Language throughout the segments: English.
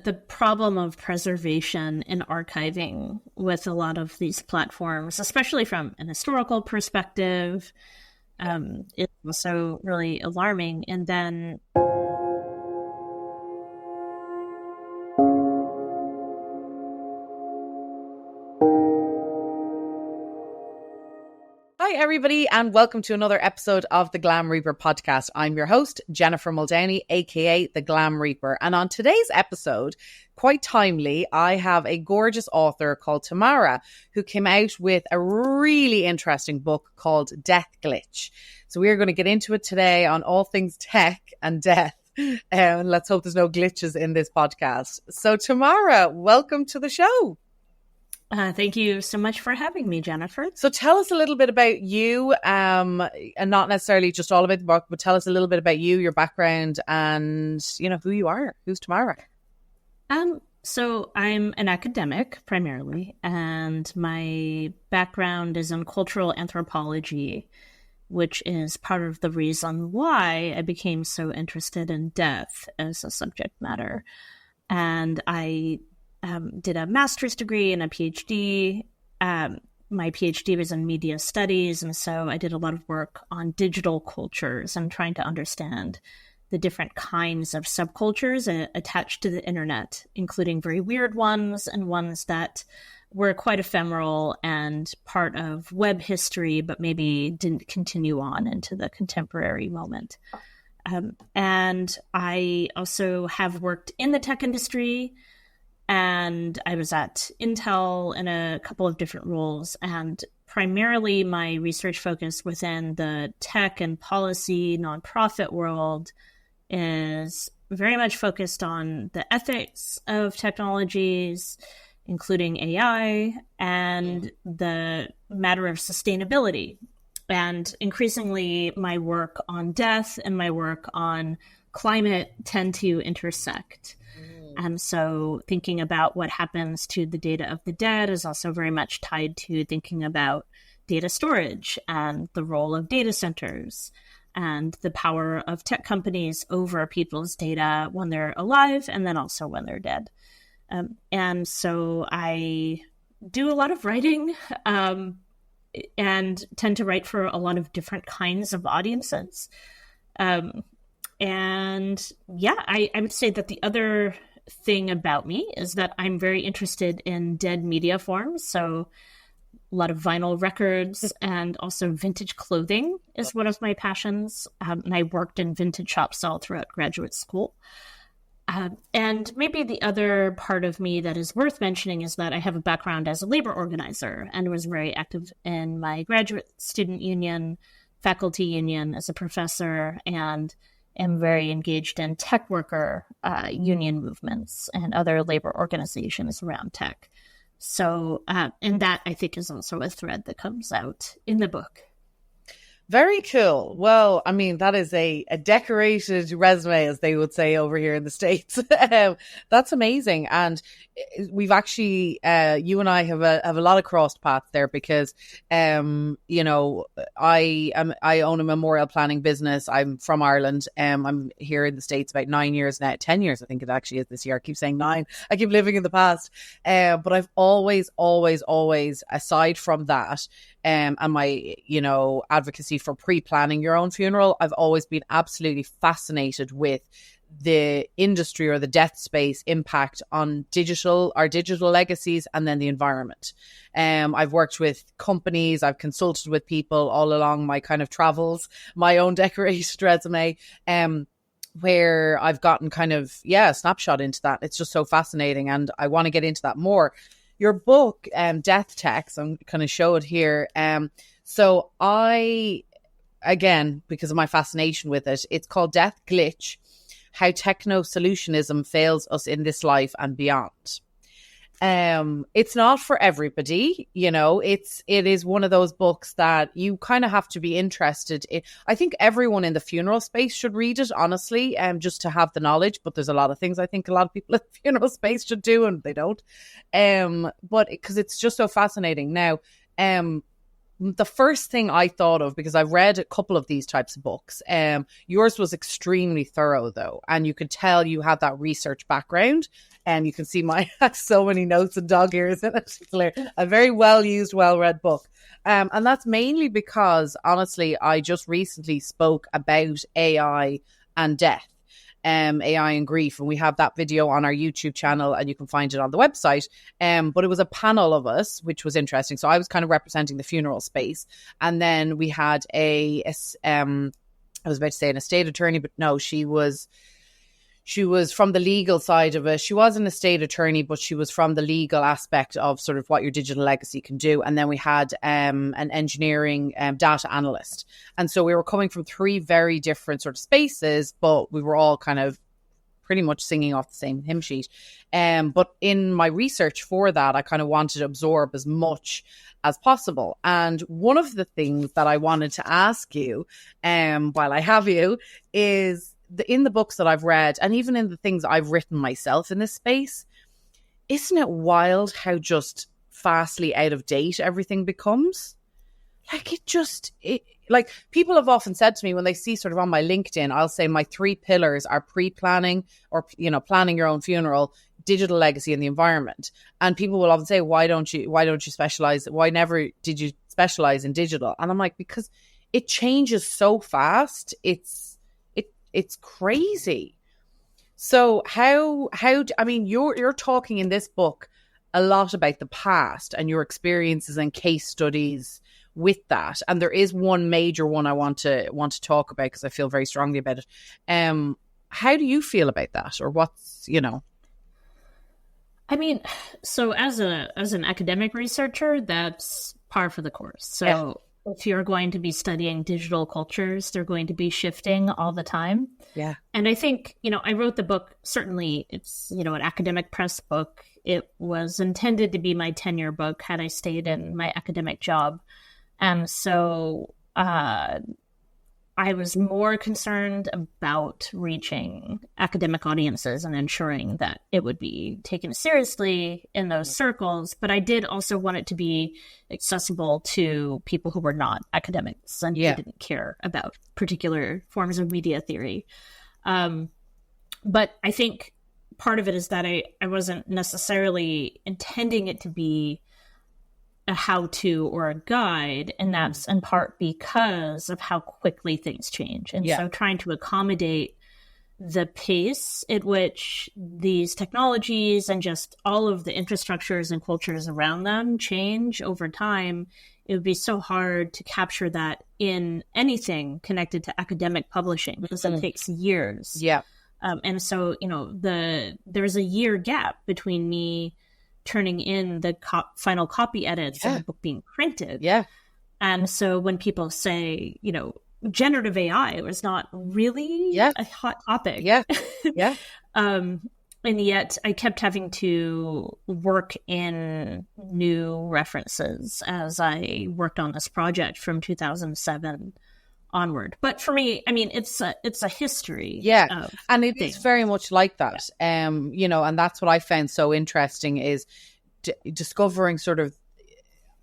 the problem of preservation and archiving with a lot of these platforms, especially from an historical perspective, is also really alarming. And then Hi, everybody, and welcome to another episode of the Glam Reaper podcast. I'm your host, Jennifer Muldowney, aka the Glam Reaper. And on today's episode, quite timely, I have a gorgeous author called Tamara who came out with a really interesting book called Death Glitch. So we are going to get into it today on all things tech and death. And let's hope there's no glitches in this podcast. So Tamara, welcome to the show. Thank you so much for having me, Jennifer. So tell us a little bit about you, and not necessarily just all about the book, but tell us a little bit about you, your background, and, you know, who you are. Who's Tamara? So I'm an academic primarily, and my background is in cultural anthropology, which is part of the reason why I became so interested in death as a subject matter. And I did a master's degree and a PhD. My PhD was in media studies, and so I did a lot of work on digital cultures and trying to understand the different kinds of subcultures attached to the internet, including very weird ones and ones that were quite ephemeral and part of web history, but maybe didn't continue on into the contemporary moment. And I also have worked in the tech industry, and I was at Intel in a couple of different roles, and primarily my research focus within the tech and policy nonprofit world is very much focused on the ethics of technologies, including AI, and the matter of sustainability. And increasingly, my work on death and my work on climate tend to intersect. And so thinking about what happens to the data of the dead is also very much tied to thinking about data storage and the role of data centers and the power of tech companies over people's data when they're alive and then also when they're dead. And so I do a lot of writing and tend to write for a lot of different kinds of audiences. And yeah, I would say that the other thing about me is that I'm very interested in dead media forms. So a lot of vinyl records and also vintage clothing is one of my passions. And I worked in vintage shops all throughout graduate school. And maybe the other part of me that is worth mentioning is that I have a background as a labor organizer and was very active in my graduate student union, faculty union as a professor, and am very engaged in tech worker union movements and other labor organizations around tech. So, and that I think is also a thread that comes out in the book. Very cool. Well, I mean, that is a decorated resume, as they would say over here in the States. That's amazing. And we've actually, you and I have a lot of crossed paths there because, you know, I own a memorial planning business. I'm from Ireland. I'm here in the States about 9 years now, 10 years, I think it actually is this year. I keep saying 9. I keep living in the past. But I've always, aside from that, and my, you know, advocacy for pre-planning your own funeral, I've always been absolutely fascinated with the industry or the death space impact on our digital legacies and then the environment. I've worked with companies, I've consulted with people all along my kind of travels, my own decorated resume, where I've gotten kind of, a snapshot into that. It's just so fascinating, and I want to get into that more. Your book, Death Text, I'm going to show it here. So I, again, because of my fascination with it, it's called Death Glitch, How Techno-Solutionism Fails Us in This Life and Beyond. It's not for everybody, you know, it is one of those books that you kind of have to be interested in. I think everyone in the funeral space should read it, honestly, just to have the knowledge, but there's a lot of things I think a lot of people in the funeral space should do and they don't. But because it's just so fascinating. Now, the first thing I thought of, because I've read a couple of these types of books, yours was extremely thorough though. And you could tell you had that research background, and you can see my so many notes and dog ears in it. It's a very well used, well read book. And that's mainly because honestly, I just recently spoke about AI and death. AI and grief, and we have that video on our YouTube channel, and you can find it on the website. But it was a panel of us, which was interesting. So I was kind of representing the funeral space, and then we had I was about to say an estate attorney, but no, she was from the legal side of it. She was an estate attorney, but she was from the legal aspect of sort of what your digital legacy can do. And then we had an engineering data analyst. And so we were coming from three very different sort of spaces, but we were all kind of pretty much singing off the same hymn sheet. But in my research for that, I kind of wanted to absorb as much as possible. And one of the things that I wanted to ask you while I have you is, in the books that I've read, and even in the things I've written myself in this space, isn't it wild how just fastly out of date everything becomes? Like like people have often said to me when they see sort of on my LinkedIn, I'll say my 3 pillars are pre-planning, or, you know, planning your own funeral, digital legacy, and the environment. And people will often say, why don't you specialize? Why never did you specialize in digital? And I'm like, because it changes so fast. It's crazy. So I mean, you're talking in this book a lot about the past and your experiences and case studies with that. And there is one major one I want to talk about because I feel very strongly about it. How do you feel about that, or what's, you know? I mean, so as an academic researcher, that's par for the course. So if you're going to be studying digital cultures, they're going to be shifting all the time. Yeah. And I think, you know, I wrote the book, certainly it's, you know, an academic press book. It was intended to be my tenure book had I stayed in my academic job. And so I was more concerned about reaching academic audiences and ensuring that it would be taken seriously in those circles. But I did also want it to be accessible to people who were not academics and who didn't care about particular forms of media theory. But I think part of it is that I wasn't necessarily intending it to be a how-to or a guide, and that's in part because of how quickly things change. And so trying to accommodate the pace at which these technologies and just all of the infrastructures and cultures around them change over time, it would be so hard to capture that in anything connected to academic publishing because it takes years. Yeah. And so, you know, there's a year gap between me turning in the final copy edits and the book being printed. Yeah. And so when people say, you know, generative AI was not really a hot topic. Yeah. Yeah. And yet I kept having to work in new references as I worked on this project from 2007 onward. But for me, I mean, it's a history. Yeah. And it is very much like that. Yeah. You know, and that's what I found so interesting is discovering sort of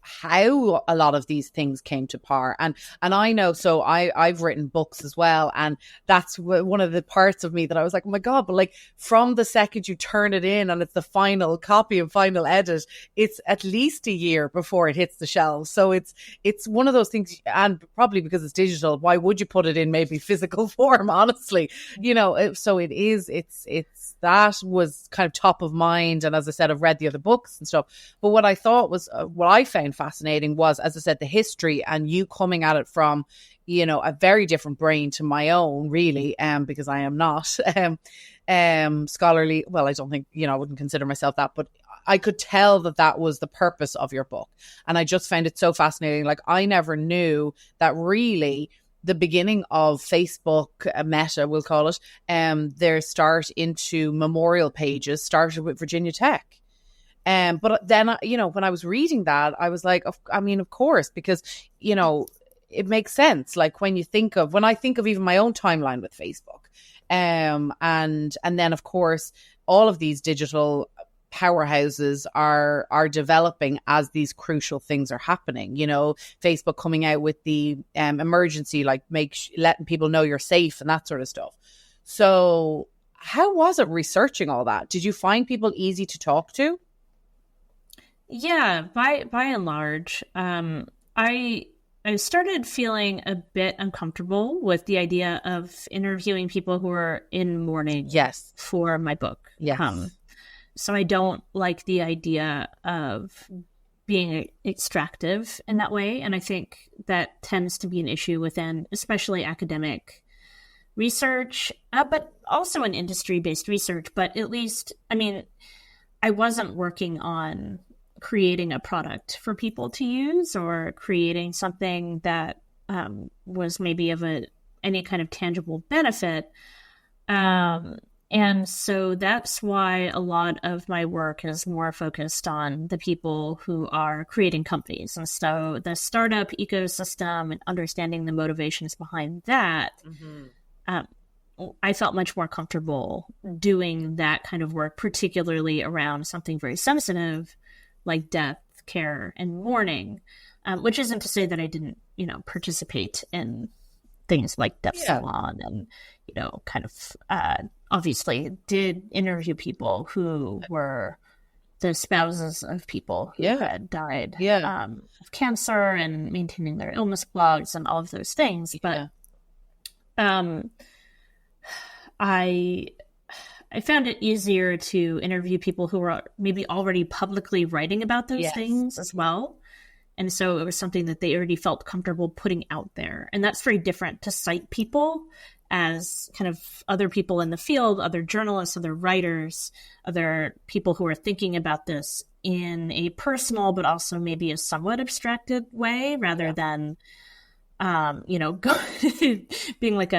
how a lot of these things came to power. And I know, so I've written books as well. And that's one of the parts of me that I was like, oh my God, but like from the second you turn it in and it's the final copy and final edit, it's at least a year before it hits the shelves. So it's one of those things, and probably because it's digital, why would you put it in maybe physical form, honestly? You know, so it's that was kind of top of mind. And as I said, I've read the other books and stuff. But what I thought was, what I found fascinating was, as I said, the history and you coming at it from, you know, a very different brain to my own, really, because I am not scholarly. Well, I don't think, you know, I wouldn't consider myself that, but I could tell that was the purpose of your book. And I just found it so fascinating. Like, I never knew that really the beginning of Facebook, Meta, we'll call it, their start into memorial pages started with Virginia Tech. But then, you know, when I was reading that, I was like, I mean, of course, because, you know, it makes sense. Like when I think of even my own timeline with Facebook, and then of course, all of these digital powerhouses are developing as these crucial things are happening. You know, Facebook coming out with the emergency, like letting people know you're safe and that sort of stuff. So how was it researching all that? Did you find people easy to talk to? Yeah, by and large, I started feeling a bit uncomfortable with the idea of interviewing people who are in mourning. Yes. For my book. Yes. So I don't like the idea of being extractive in that way. And I think that tends to be an issue within, especially academic research, but also in industry-based research. But at least, I mean, I wasn't working on creating a product for people to use or creating something that was maybe of any kind of tangible benefit. And so that's why a lot of my work is more focused on the people who are creating companies. And so the startup ecosystem and understanding the motivations behind that, I felt much more comfortable doing that kind of work, particularly around something very sensitive like death, care, and mourning, which isn't to say that I didn't, participate in things like Death Salon and, kind of obviously did interview people who were the spouses of people who had died of cancer and maintaining their illness blogs and all of those things. But I found it easier to interview people who were maybe already publicly writing about those things as well. And so it was something that they already felt comfortable putting out there. And that's very different to cite people as kind of other people in the field, other journalists, other writers, other people who are thinking about this in a personal, but also maybe a somewhat abstracted way rather than, being like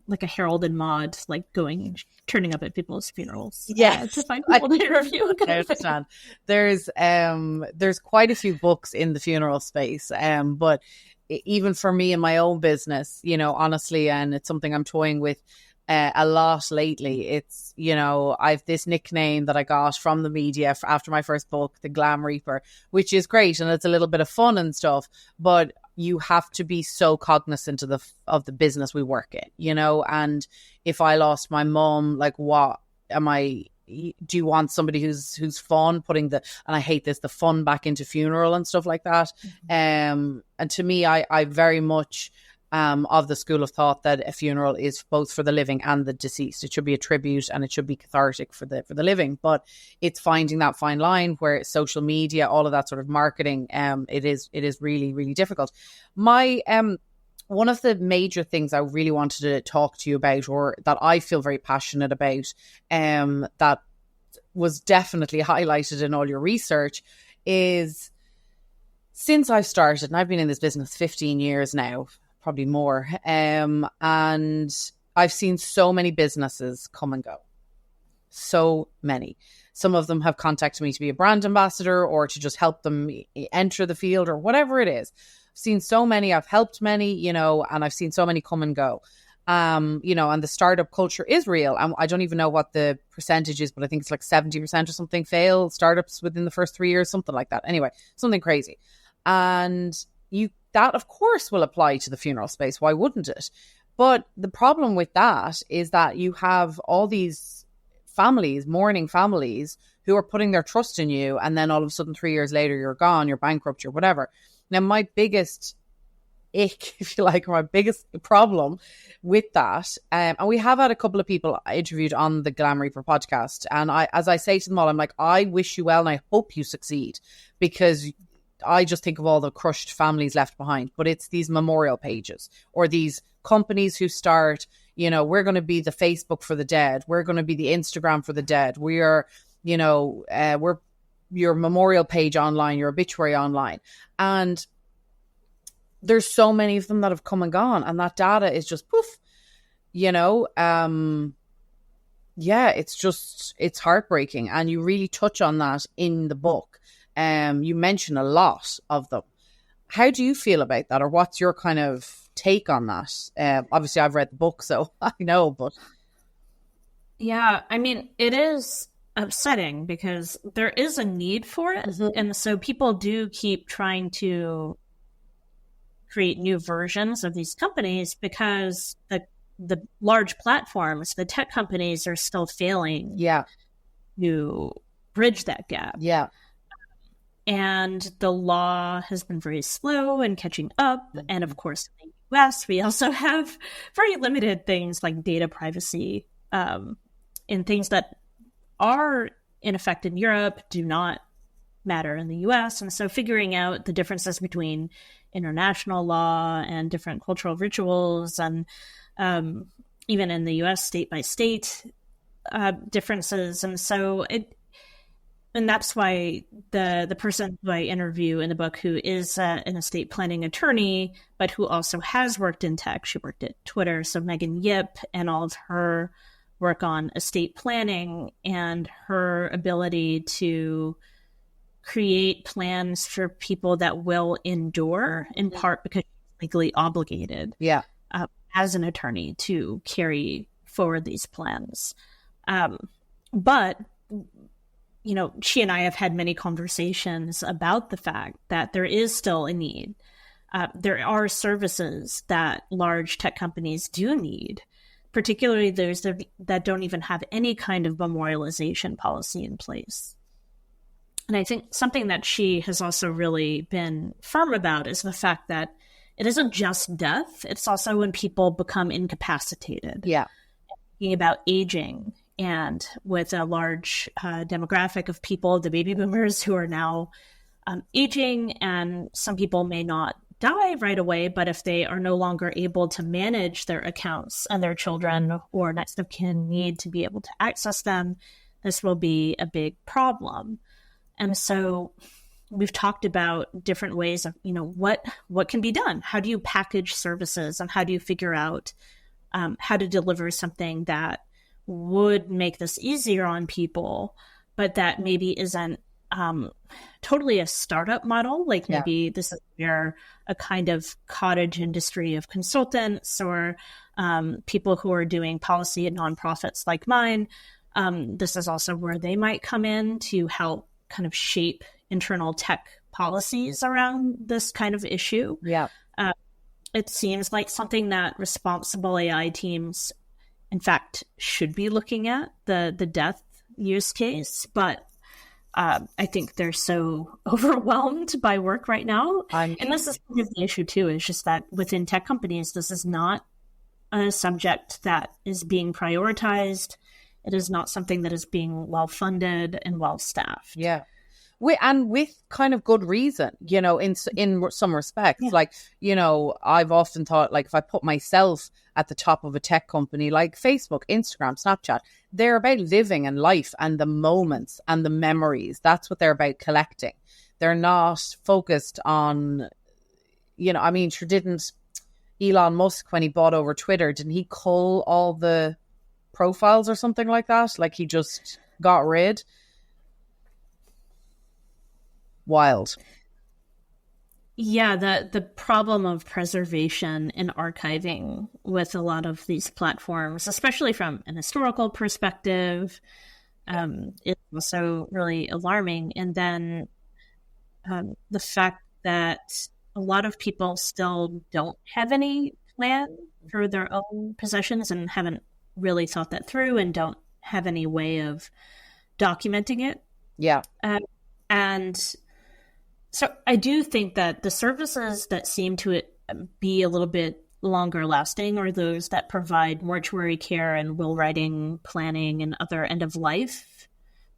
like a Harold and Maude, like turning up at people's funerals. To find people to interview. I understand. There's quite a few books in the funeral space, but even for me in my own business, honestly, and it's something I'm toying with a lot lately. It's, I've this nickname that I got from the media after my first book, The Glam Reaper, which is great. And it's a little bit of fun and stuff, but you have to be so cognizant of the business we work in, and if I lost my mom, like, what am I, do you want somebody who's fun putting and I hate this, the fun back into funeral and stuff like that. And to me, I very much of the school of thought that a funeral is both for the living and the deceased. It should be a tribute and it should be cathartic for the living, but it's finding that fine line where social media, all of that sort of marketing, it is really, really difficult. My one of the major things I really wanted to talk to you about, or that I feel very passionate about, that was definitely highlighted in all your research, is since I've started, and I've been in this business 15 years now, probably more. And I've seen so many businesses come and go. So many. Some of them have contacted me to be a brand ambassador or to just help them enter the field or whatever it is. I've seen so many, I've helped many, and I've seen so many come and go. And the startup culture is real. I don't even know what the percentage is, but I think it's like 70% or something fail startups within the first 3 years, something like that. Anyway, something crazy. And that, of course, will apply to the funeral space. Why wouldn't it? But the problem with that is that you have all these families, mourning families, who are putting their trust in you. And then all of a sudden, 3 years later, you're gone, you're bankrupt, you're whatever. Now, my biggest ick, if you like, or my biggest problem with that, and we have had a couple of people interviewed on the Glam Reaper podcast. And as I say to them all, I'm like, I wish you well and I hope you succeed, because I just think of all the crushed families left behind. But it's these memorial pages or these companies who start, we're going to be the Facebook for the dead. We're going to be the Instagram for the dead. We are, we're your memorial page online, your obituary online. And there's so many of them that have come and gone. And that data is just poof, it's heartbreaking. And you really touch on that in the book. You mention a lot of them. How do you feel about that, or what's your kind of take on that? Obviously, I've read the book, so I know, but yeah, I mean, it is upsetting because there is a need for it. Mhm. And so people do keep trying to create new versions of these companies because the large platforms, the tech companies, are still failing Yeah. to bridge that gap. Yeah. And the law has been very slow in catching up. And of course, in the US, we also have very limited things like data privacy, and things that are in effect in Europe do not matter in the US. And so figuring out the differences between international law and different cultural rituals, and even in the US, state by state differences. And that's why the person who I interview in the book, who is an estate planning attorney, but who also has worked in tech, she worked at Twitter. So Megan Yip, and all of her work on estate planning and her ability to create plans for people that will endure, in part because she's legally obligated as an attorney to carry forward these plans. But she and I have had many conversations about the fact that there is still a need. There are services that large tech companies do need, particularly those that don't even have any kind of memorialization policy in place. And I think something that she has also really been firm about is the fact that it isn't just death. It's also when people become incapacitated. Yeah. Thinking about aging, and with a large demographic of people, the baby boomers, who are now aging, and some people may not die right away, but if they are no longer able to manage their accounts and their children or next of kin need to be able to access them, this will be a big problem. And so we've talked about different ways of, what can be done? How do you package services, and how do you figure out how to deliver something that would make this easier on people, but that maybe isn't totally a startup model. Like maybe this is where a kind of cottage industry of consultants or people who are doing policy at nonprofits like mine. This is also where they might come in to help kind of shape internal tech policies around this kind of issue. Yeah. It seems like something that responsible AI teams, in fact, should be looking at, the death use case. But I think they're so overwhelmed by work right now. And this is part of the issue, too, is just that within tech companies, this is not a subject that is being prioritized. It is not something that is being well-funded and well-staffed. Yeah. And with kind of good reason, in some respects. Like, I've often thought, like, if I put myself at the top of a tech company like Facebook, Instagram, Snapchat, they're about living and life and the moments and the memories. That's what they're about collecting. They're not focused on, sure, didn't Elon Musk, when he bought over Twitter, didn't he cull all the profiles or something like that? Like, he just got rid. Wild. Yeah, the problem of preservation and archiving with a lot of these platforms, especially from an historical perspective, is also really alarming. And then the fact that a lot of people still don't have any plan for their own possessions and haven't really thought that through and don't have any way of documenting it. Yeah. And so I do think that the services that seem to be a little bit longer lasting are those that provide mortuary care and will writing, planning, and other end of life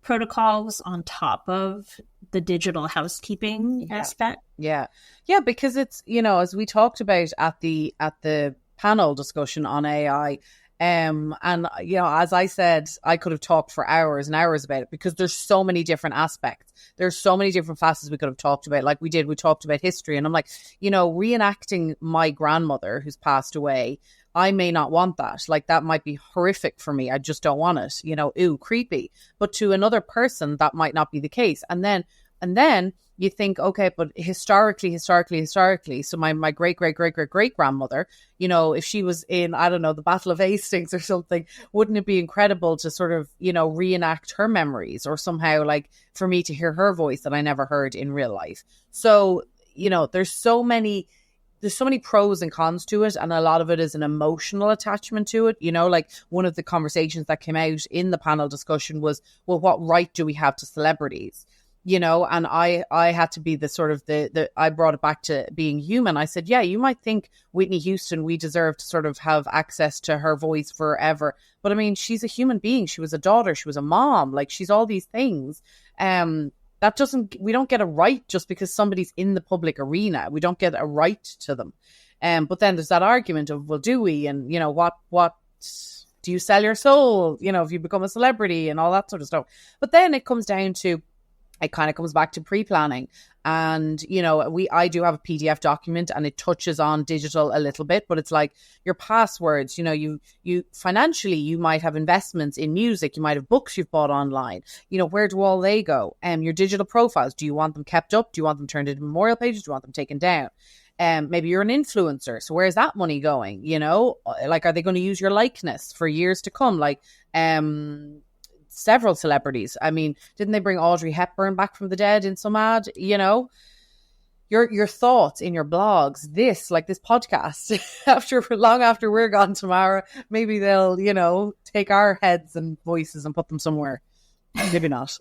protocols on top of the digital housekeeping aspect. Yeah. Yeah, because it's, as we talked about at the panel discussion on AI, and as I said, I could have talked for hours and hours about it because there's so many different aspects. There's so many different facets we could have talked about. Like we talked about history, and I'm like, reenacting my grandmother who's passed away, I may not want that. Like that might be horrific for me. I just don't want it. Ew, creepy. But to another person, that might not be the case. And then And then you think, okay, but historically, so my great grandmother, you know, if she was in, I don't know, the Battle of Hastings or something, wouldn't it be incredible to sort of, you know, reenact her memories, or somehow like for me to hear her voice that I never heard in real life? So, you know, there's so many pros and cons to it, and a lot of it is an emotional attachment to it. You know, like one of the conversations that came out in the panel discussion was, well, what right do we have to celebrities? You know, and I had to be the sort of the I brought it back to being human. I said, yeah, you might think Whitney Houston, we deserve to sort of have access to her voice forever. But I mean, she's a human being. She was a daughter. She was a mom. Like, she's all these things. We don't get a right just because somebody's in the public arena. We don't get a right to them. But then there's that argument of, well, do we? And, you know, what do you sell your soul, you know, if you become a celebrity and all that sort of stuff. But then it comes down to, it kind of comes back to pre-planning. And, you know, I do have a PDF document, and it touches on digital a little bit, but it's like your passwords, you know, you financially, you might have investments in music, you might have books you've bought online, you know, where do all they go? Your digital profiles, do you want them kept up? Do you want them turned into memorial pages? Do you want them taken down? Maybe you're an influencer, so where's that money going? You know, like, are they going to use your likeness for years to come? Like, several celebrities. I mean, didn't they bring Audrey Hepburn back from the dead in some ad? You know, your thoughts in your blogs, this podcast, long after we're gone, Tamara, maybe they'll, you know, take our heads and voices and put them somewhere. Maybe not.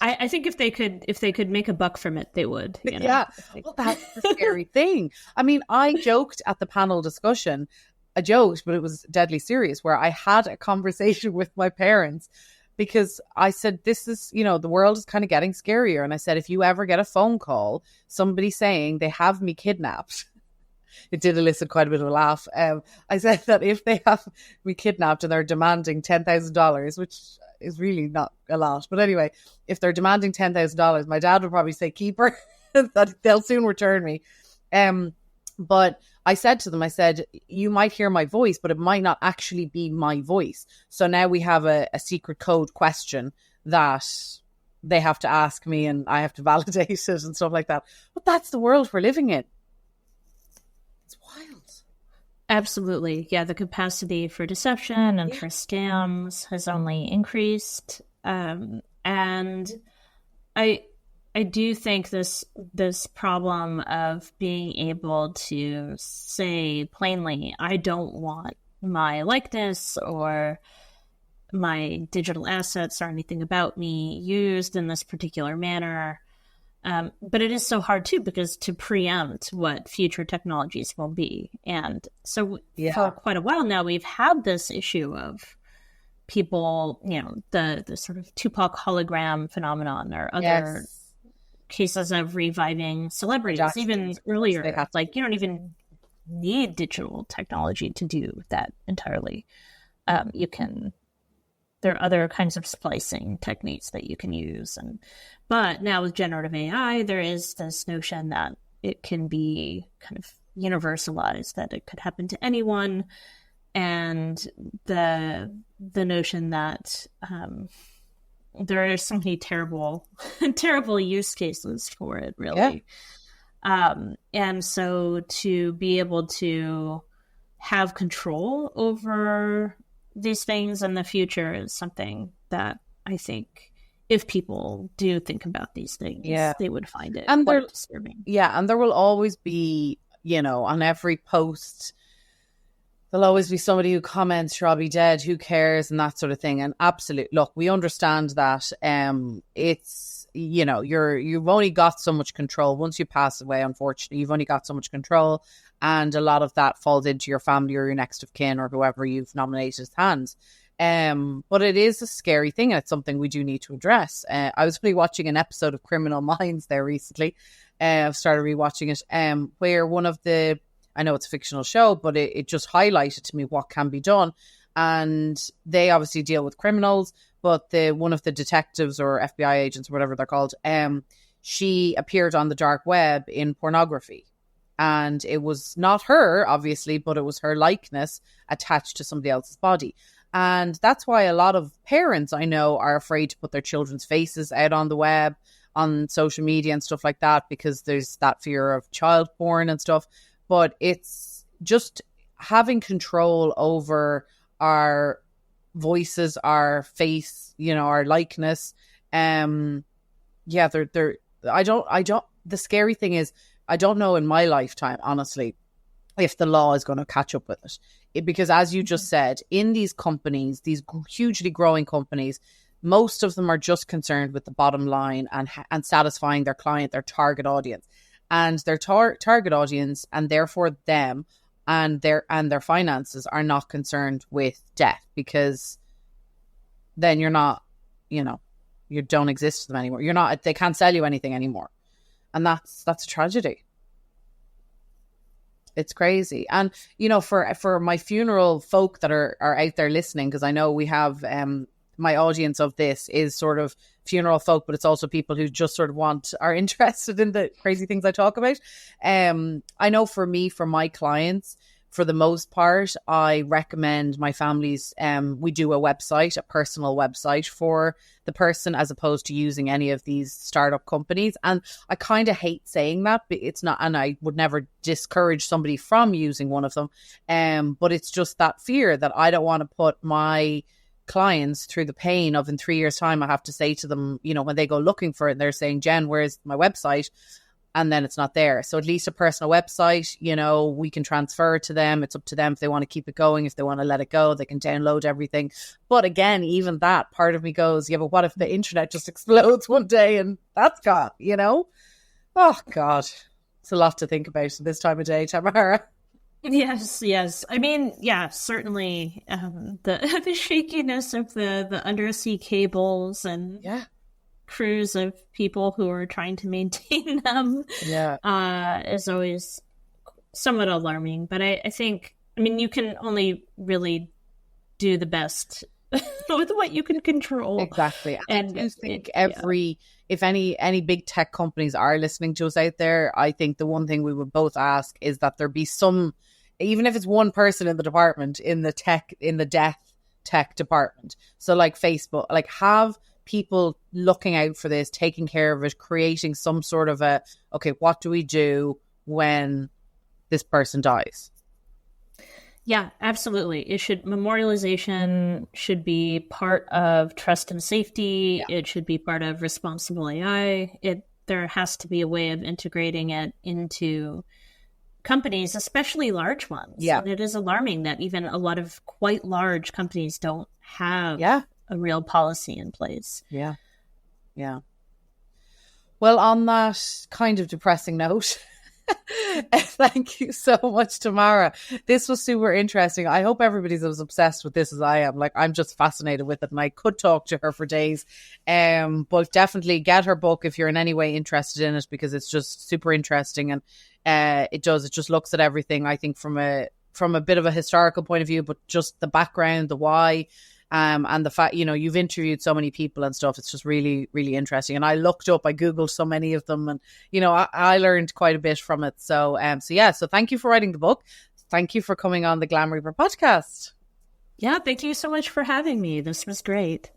I think if they could make a buck from it, they would. You know? Yeah. Well, that's the scary thing. I mean, I joked at the panel discussion, but it was deadly serious, where I had a conversation with my parents, because I said, this is, you know, the world is kind of getting scarier. And I said, if you ever get a phone call, somebody saying they have me kidnapped, it did elicit quite a bit of a laugh. I said that if they have me kidnapped and they're demanding $10,000, which is really not a lot, but anyway, if they're demanding $10,000, my dad would probably say, keep her, that they'll soon return me. But I said to them, I said, you might hear my voice, but it might not actually be my voice. So now we have a secret code question that they have to ask me, and I have to validate it and stuff like that. But that's the world we're living in. It's wild. Absolutely. Yeah, the capacity for deception and for scams has only increased. And I do think this problem of being able to say plainly, I don't want my likeness or my digital assets or anything about me used in this particular manner. But it is so hard too, because to preempt what future technologies will be. And so for quite a while now, we've had this issue of people, you know, the sort of Tupac hologram phenomenon, or other cases of reviving celebrities, even earlier. Like, you don't even need digital technology to do that entirely. There are other kinds of splicing techniques that you can use. But now with generative AI, there is this notion that it can be kind of universalized, that it could happen to anyone. And the notion that there are so many terrible use cases for it, really. And so to be able to have control over these things in the future is something that I think, if people do think about these things, they would find it quite disturbing. Yeah, and there will always be, you know, on every post, there'll always be somebody who comments, "Sure, I'll be dead, who cares?" and that sort of thing. And absolutely, look, we understand that it's, you know, you've only got so much control. Once you pass away, unfortunately, you've only got so much control. And a lot of that falls into your family or your next of kin or whoever you've nominated as hands. But it is a scary thing, and it's something we do need to address. I was really watching an episode of Criminal Minds there recently. I've started rewatching it, where one of the, I know it's a fictional show, but it just highlighted to me what can be done. And they obviously deal with criminals, but one of the detectives or FBI agents or whatever they're called, she appeared on the dark web in pornography. And it was not her, obviously, but it was her likeness attached to somebody else's body. And that's why a lot of parents I know are afraid to put their children's faces out on the web, on social media and stuff like that, because there's that fear of child porn and stuff. But it's just having control over our voices, our face, you know, our likeness. Yeah, the scary thing is, I don't know in my lifetime, honestly, if the law is going to catch up with it. Because as you just said, in these companies, these hugely growing companies, most of them are just concerned with the bottom line and satisfying their client, their target audience. And their target audience, and therefore them and their finances, are not concerned with death, because then you're not, you know, you don't exist to them anymore. You're not, they can't sell you anything anymore. And that's a tragedy. It's crazy. And, you know, for my funeral folk that are out there listening, because I know we have my audience of this is sort of funeral folk, but it's also people who just sort of are interested in the crazy things I talk about. I know for me, for my clients, for the most part, I recommend my families, we do a website, a personal website for the person, as opposed to using any of these startup companies. And I kind of hate saying that, but it's not, and I would never discourage somebody from using one of them. But it's just that fear that I don't want to put my clients through the pain of, in 3 years' time, I have to say to them, you know, when they go looking for it and they're saying, Jen, where's my website? And then it's not there. So at least a personal website, you know, we can transfer it to them. It's up to them if they want to keep it going. If they want to let it go, they can download everything. But again, even that, part of me goes, yeah, but what if the internet just explodes one day and that's gone, you know? Oh, God. It's a lot to think about at this time of day, Tamara. Yes. I mean, yeah, certainly the shakiness of the undersea cables and crews of people who are trying to maintain them is always somewhat alarming. But I think, I mean, you can only really do the best with what you can control. Exactly. And I think if any big tech companies are listening to us out there, I think the one thing we would both ask is that there be some, even if it's one person in the department, in the death tech department. So like Facebook, like have people looking out for this, taking care of it, creating some sort of okay, what do we do when this person dies? Yeah, absolutely. Memorialization should be part of trust and safety. Yeah. It should be part of responsible AI. There has to be a way of integrating it into companies, especially large ones. Yeah. And it is alarming that even a lot of quite large companies don't have a real policy in place. Yeah. Well, on that kind of depressing note, thank you so much, Tamara. This was super interesting. I hope everybody's as obsessed with this as I am. Like, I'm just fascinated with it, and I could talk to her for days. But definitely get her book if you're in any way interested in it, because it's just super interesting, and it just looks at everything, I think, from a bit of a historical point of view, but just the background, the why. And the fact, you know, you've interviewed so many people and stuff. It's just really, really interesting. And I Googled so many of them, and, you know, I learned quite a bit from it. So thank you for writing the book. Thank you for coming on the Glam Reaper podcast. Yeah, thank you so much for having me. This was great.